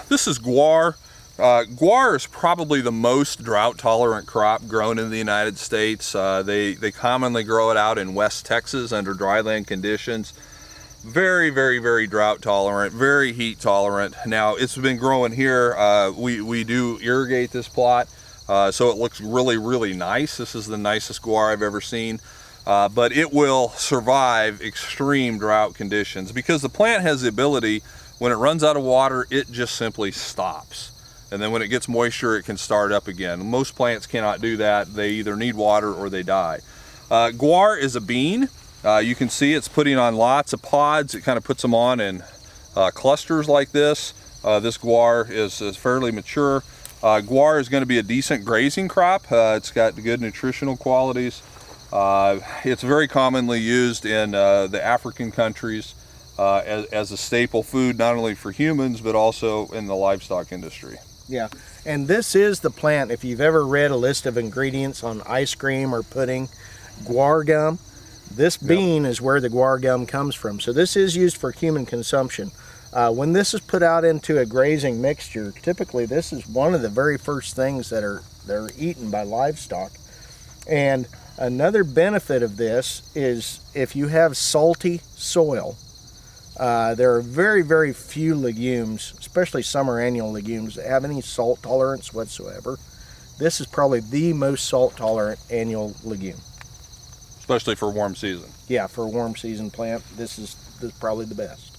This is guar. Guar is probably the most drought-tolerant crop grown in the United States. They commonly grow it out in West Texas under dryland conditions. Very, very, very drought-tolerant, very heat-tolerant. Now, it's been growing here. We do irrigate this plot, so it looks really, really nice. This is the nicest guar I've ever seen. But it will survive extreme drought conditions because the plant has the ability, when it runs out of water, it just simply stops. And then when it gets moisture, it can start up again. Most plants cannot do that. They either need water or they die. Guar is a bean. You can see it's putting on lots of pods. It kind of puts them on in clusters like this. This guar is fairly mature. Guar is going to be a decent grazing crop. It's got good nutritional qualities. It's very commonly used in the African countries as a staple food, not only for humans, but also in the livestock industry. Yeah, and this is the plant, if you've ever read a list of ingredients on ice cream or pudding, guar gum, this bean is where the guar gum comes from. So this is used for human consumption. When this is put out into a grazing mixture, typically this is one of the very first things that are eaten by livestock. And another benefit of this is if you have salty soil, there are very, very few legumes, especially summer annual legumes, that have any salt tolerance whatsoever. This is probably the most salt tolerant annual legume. Especially for warm season. Yeah, for a warm season plant, this is probably the best.